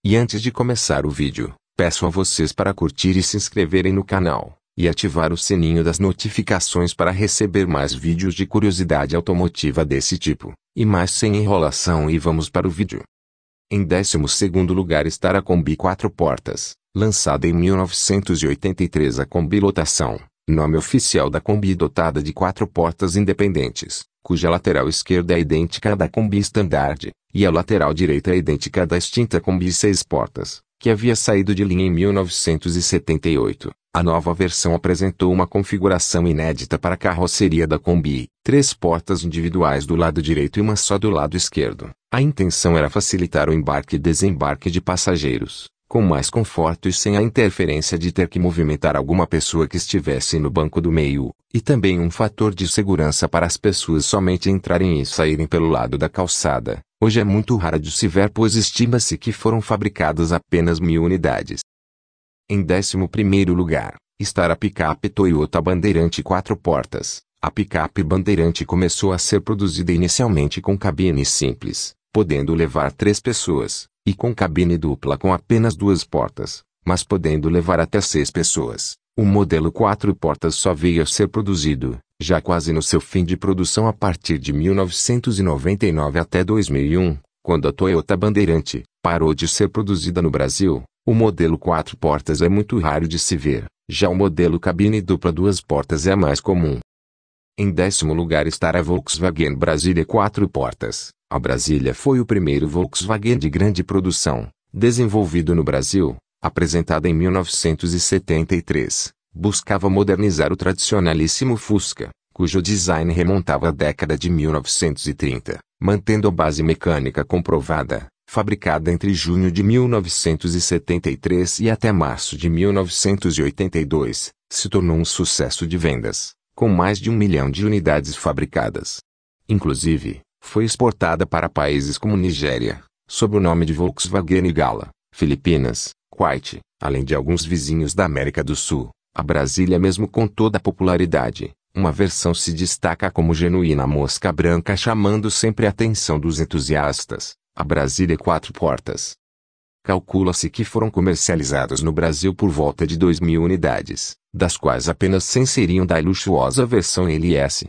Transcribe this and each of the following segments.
E antes de começar o vídeo, peço a vocês para curtir e se inscreverem no canal, e ativar o sininho das notificações para receber mais vídeos de curiosidade automotiva desse tipo. E mais sem enrolação, e vamos para o vídeo. Em 12º lugar está a Kombi 4 portas, lançada em 1983. A Kombi Lotação, nome oficial da Kombi dotada de 4 portas independentes, cuja lateral esquerda é idêntica à da Kombi Standard, e a lateral direita é idêntica à da extinta Kombi 6 portas, que havia saído de linha em 1978. A nova versão apresentou uma configuração inédita para a carroceria da Kombi: 3 portas individuais do lado direito e uma só do lado esquerdo. A intenção era facilitar o embarque e desembarque de passageiros, com mais conforto e sem a interferência de ter que movimentar alguma pessoa que estivesse no banco do meio, e também um fator de segurança para as pessoas somente entrarem e saírem pelo lado da calçada. Hoje é muito rara de se ver, pois estima-se que foram fabricadas apenas 1000 unidades. Em 11º lugar, está a picape Toyota Bandeirante 4 portas. A picape Bandeirante começou a ser produzida inicialmente com cabine simples, podendo levar 3 pessoas, e com cabine dupla com apenas 2 portas, mas podendo levar até 6 pessoas. O modelo 4 portas só veio a ser produzido, já quase no seu fim de produção, a partir de 1999 até 2001, quando a Toyota Bandeirante parou de ser produzida no Brasil. O modelo 4 portas é muito raro de se ver, já o modelo cabine dupla 2 portas é mais comum. Em 10º lugar está a Volkswagen Brasília 4 portas. A Brasília foi o primeiro Volkswagen de grande produção, desenvolvido no Brasil, apresentada em 1973. Buscava modernizar o tradicionalíssimo Fusca, cujo design remontava à década de 1930, mantendo a base mecânica comprovada. Fabricada entre junho de 1973 e até março de 1982, se tornou um sucesso de vendas, com mais de 1 milhão de unidades fabricadas. Inclusive, foi exportada para países como Nigéria, sob o nome de Volkswagen Gala, Filipinas, Kuwait, além de alguns vizinhos da América do Sul. A Brasília, mesmo com toda a popularidade, uma versão se destaca como genuína mosca branca, chamando sempre a atenção dos entusiastas. A Brasília 4 portas. Calcula-se que foram comercializados no Brasil por volta de 2.000 unidades, das quais apenas 100 seriam da luxuosa versão LS.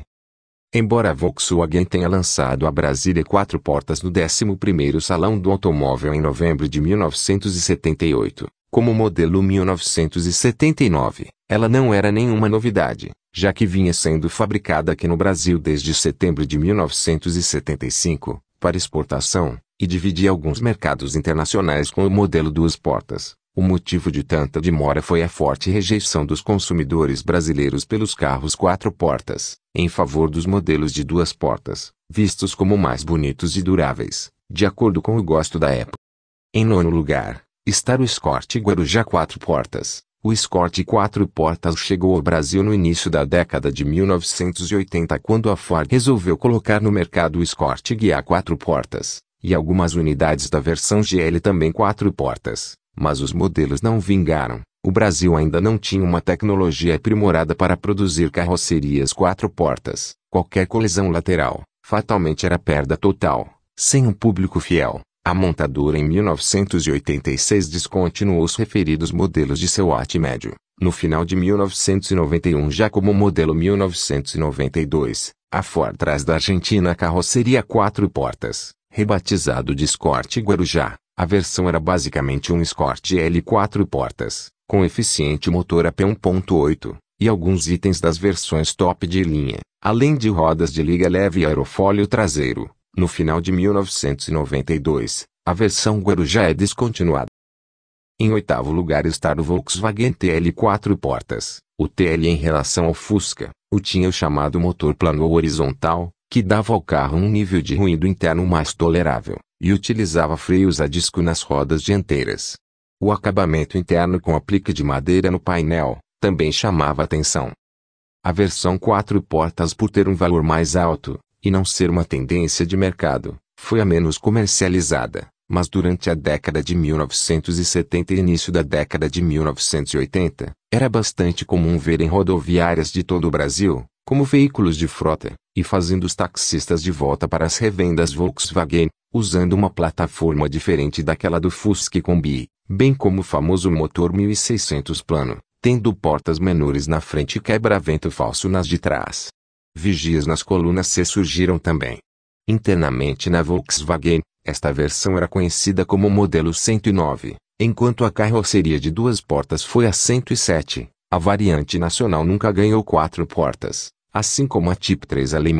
Embora a Volkswagen tenha lançado a Brasília 4 portas no 11º Salão do Automóvel em novembro de 1978, como modelo 1979, ela não era nenhuma novidade, já que vinha sendo fabricada aqui no Brasil desde setembro de 1975, para exportação, e dividia alguns mercados internacionais com o modelo 2 portas. O motivo de tanta demora foi a forte rejeição dos consumidores brasileiros pelos carros 4 portas, em favor dos modelos de 2 portas, vistos como mais bonitos e duráveis, de acordo com o gosto da época. Em 9º lugar, está o Escort Guarujá 4 portas. O Escort 4 portas chegou ao Brasil no início da década de 1980, quando a Ford resolveu colocar no mercado o Escort Guiá 4 portas, e algumas unidades da versão GL também 4 portas, mas os modelos não vingaram. O Brasil ainda não tinha uma tecnologia aprimorada para produzir carrocerias 4 portas. Qualquer colisão lateral, fatalmente, era perda total. Sem um público fiel, a montadora em 1986 descontinuou os referidos modelos de seu lote médio. No final de 1991, já como modelo 1992, a Ford traz da Argentina a carroceria 4 portas. Rebatizado de Escort Guarujá, a versão era basicamente um Escort L 4 portas, com eficiente motor AP 1.8, e alguns itens das versões top de linha, além de rodas de liga leve e aerofólio traseiro. No final de 1992, a versão Guarujá é descontinuada. Em 8º lugar está o Volkswagen TL 4 portas. O TL, em relação ao Fusca, tinha o chamado motor plano ou horizontal, que dava ao carro um nível de ruído interno mais tolerável, e utilizava freios a disco nas rodas dianteiras. O acabamento interno com aplique de madeira no painel também chamava atenção. A versão 4 portas, por ter um valor mais alto, e não ser uma tendência de mercado, foi a menos comercializada, mas durante a década de 1970 e início da década de 1980, era bastante comum ver em rodoviárias de todo o Brasil, como veículos de frota, e fazendo os taxistas de volta para as revendas Volkswagen, usando uma plataforma diferente daquela do Fusca Combi, bem como o famoso motor 1600 plano, tendo portas menores na frente e quebra-vento falso nas de trás. Vigias nas colunas C surgiram também. Internamente na Volkswagen, esta versão era conhecida como modelo 109, enquanto a carroceria de duas portas foi a 107. A variante nacional nunca ganhou 4 portas, assim como a Tipo 3 alemã.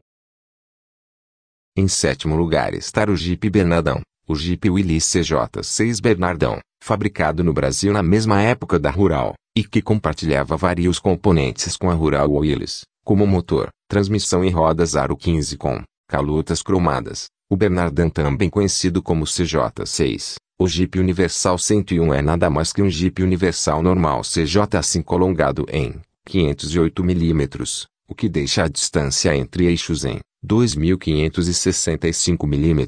Em sétimo lugar está o Jeep Bernardão, o Jeep Willys CJ6 Bernardão, fabricado no Brasil na mesma época da Rural, e que compartilhava vários componentes com a Rural Willys, como motor, transmissão e rodas aro 15 com calotas cromadas. O Bernardão, também conhecido como CJ6, o Jeep Universal 101, é nada mais que um Jeep Universal normal CJ5 alongado em 508 mm, o que deixa a distância entre eixos em 2.565 mm.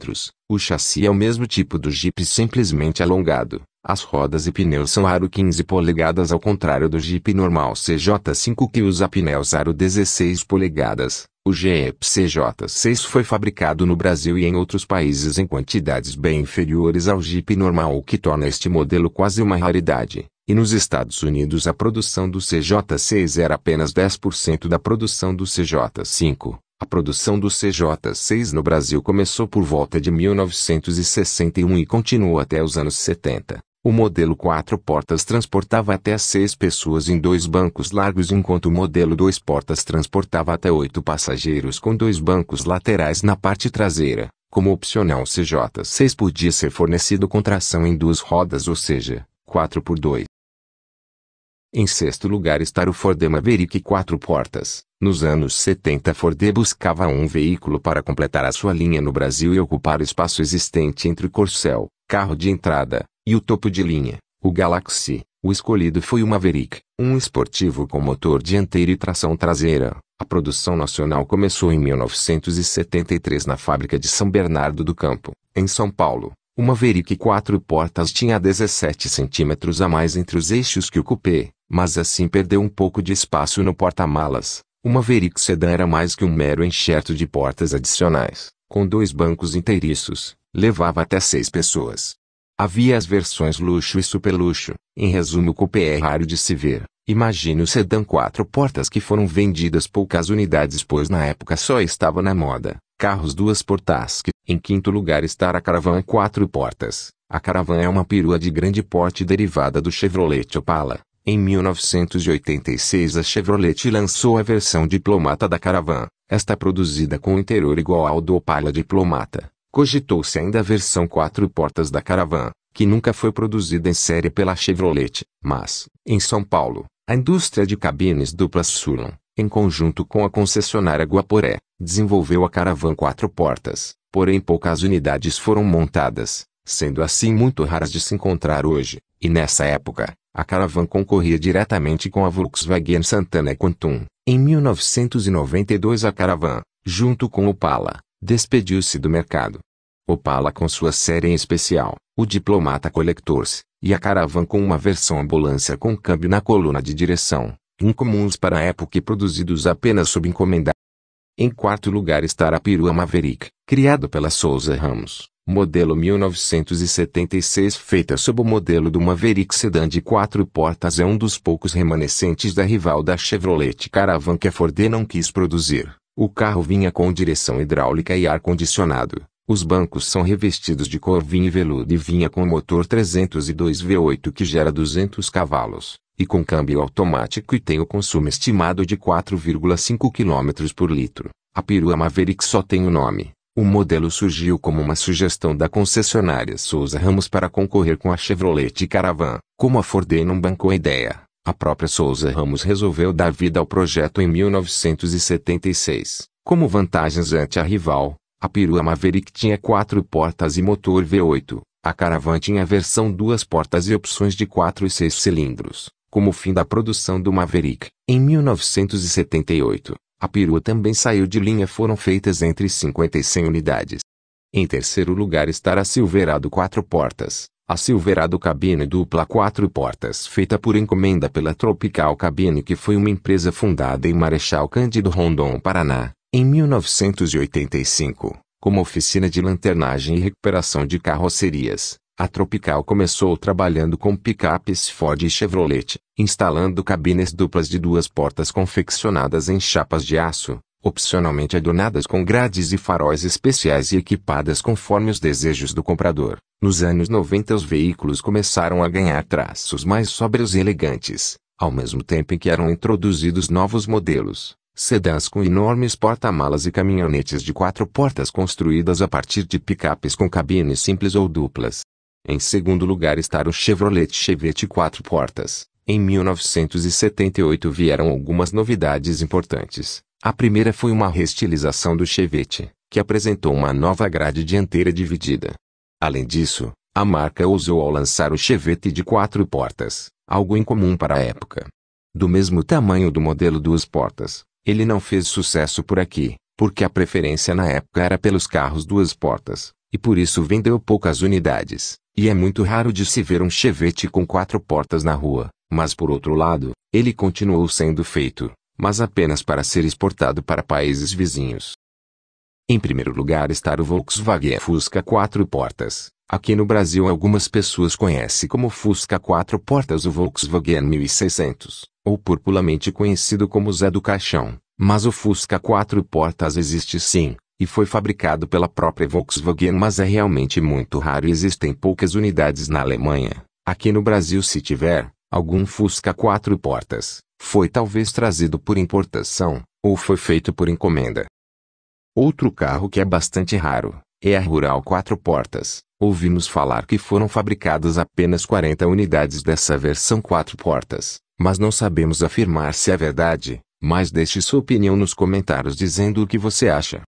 O chassi é o mesmo tipo do Jeep, simplesmente alongado. As rodas e pneus são aro 15 polegadas, ao contrário do Jeep normal CJ5 que usa pneus aro 16 polegadas. O Jeep CJ6 foi fabricado no Brasil e em outros países em quantidades bem inferiores ao Jeep normal, o que torna este modelo quase uma raridade. E nos Estados Unidos a produção do CJ6 era apenas 10% da produção do CJ5. A produção do CJ6 no Brasil começou por volta de 1961 e continuou até os anos 70. O modelo 4 portas transportava até 6 pessoas em 2 bancos largos, enquanto o modelo 2 portas transportava até 8 passageiros com 2 bancos laterais na parte traseira. Como opcional, o CJ6 podia ser fornecido com tração em 2 rodas, ou seja, 4x2. Em sexto lugar está o Ford Maverick 4 portas. Nos anos 70, a Ford buscava um veículo para completar a sua linha no Brasil e ocupar o espaço existente entre o Corcel, carro de entrada, e o topo de linha, o Galaxy. O escolhido foi o Maverick, um esportivo com motor dianteiro e tração traseira. A produção nacional começou em 1973 na fábrica de São Bernardo do Campo, em São Paulo. O Maverick 4 portas tinha 17 centímetros a mais entre os eixos que o Coupé, mas assim perdeu um pouco de espaço no porta-malas. O Maverick Sedan era mais que um mero enxerto de portas adicionais, com 2 bancos inteiriços, levava até 6 pessoas. Havia as versões luxo e superluxo. Em resumo, o Coupé é raro de se ver. Imagine o Sedan 4 portas, que foram vendidas poucas unidades, pois na época só estava na moda. Carros 2 portas. Em quinto lugar está a Caravan 4 portas. A Caravan é uma perua de grande porte derivada do Chevrolet Opala. Em 1986 a Chevrolet lançou a versão Diplomata da Caravan, esta produzida com o interior igual ao do Opala Diplomata. Cogitou-se ainda a versão 4 portas da Caravan, que nunca foi produzida em série pela Chevrolet, mas, em São Paulo, a indústria de cabines duplas Surlon, em conjunto com a concessionária Guaporé, desenvolveu a Caravan 4 portas, porém poucas unidades foram montadas, sendo assim muito raras de se encontrar hoje, e nessa época, a Caravan concorria diretamente com a Volkswagen Santana Quantum. Em 1992 a Caravan, junto com o Opala, despediu-se do mercado. Opala com sua série em especial, o Diplomata Collectors, e a Caravan com uma versão ambulância com câmbio na coluna de direção, incomuns para a época e produzidos apenas sob encomenda. Em quarto lugar está a perua Maverick, criado pela Souza Ramos, modelo 1976, feita sob o modelo do Maverick Sedan de 4 portas. É um dos poucos remanescentes da rival da Chevrolet Caravan que a Ford não quis produzir. O carro vinha com direção hidráulica e ar-condicionado. Os bancos são revestidos de cor vinho e veludo e vinha com motor 302 V8 que gera 200 cavalos, e com câmbio automático e tem o consumo estimado de 4,5 km por litro. A perua Maverick só tem o nome. O modelo surgiu como uma sugestão da concessionária Souza Ramos para concorrer com a Chevrolet Caravan. Como a Ford não bancou a ideia, a própria Souza Ramos resolveu dar vida ao projeto em 1976. Como vantagens ante a rival, a perua Maverick tinha 4 portas e motor V8. A Caravan tinha a versão 2 portas e opções de 4 e 6 cilindros. Como o fim da produção do Maverick, em 1978, a perua também saiu de linha. Foram feitas entre 50 e 100 unidades. Em terceiro lugar está a Silverado 4 portas. A Silverado cabine dupla 4 portas feita por encomenda pela Tropical Cabine, que foi uma empresa fundada em Marechal Cândido Rondon, Paraná, em 1985, como oficina de lanternagem e recuperação de carrocerias. A Tropical começou trabalhando com picapes Ford e Chevrolet, instalando cabines duplas de 2 portas confeccionadas em chapas de aço, opcionalmente adornadas com grades e faróis especiais e equipadas conforme os desejos do comprador. Nos anos 90 os veículos começaram a ganhar traços mais sóbrios e elegantes, ao mesmo tempo em que eram introduzidos novos modelos, sedãs com enormes porta-malas e caminhonetes de 4 portas construídas a partir de picapes com cabines simples ou duplas. Em segundo lugar está o Chevrolet Chevette 4 portas. Em 1978 vieram algumas novidades importantes. A primeira foi uma reestilização do Chevette, que apresentou uma nova grade dianteira dividida. Além disso, a marca ousou ao lançar o Chevette de 4 portas, algo incomum para a época. Do mesmo tamanho do modelo 2 portas, ele não fez sucesso por aqui, porque a preferência na época era pelos carros 2 portas, e por isso vendeu poucas unidades, e é muito raro de se ver um Chevette com 4 portas na rua, mas por outro lado, ele continuou sendo feito, mas apenas para ser exportado para países vizinhos. Em primeiro lugar está o Volkswagen Fusca 4 portas. Aqui no Brasil algumas pessoas conhecem como Fusca 4 portas o Volkswagen 1600, ou popularmente conhecido como Zé do Caixão, mas o Fusca 4 portas existe sim, e foi fabricado pela própria Volkswagen, mas é realmente muito raro e existem poucas unidades na Alemanha. Aqui no Brasil, se tiver algum Fusca 4 portas, foi talvez trazido por importação, ou foi feito por encomenda. Outro carro que é bastante raro é a Rural 4 portas. Ouvimos falar que foram fabricadas apenas 40 unidades dessa versão 4 portas, mas não sabemos afirmar se é verdade, mas deixe sua opinião nos comentários dizendo o que você acha.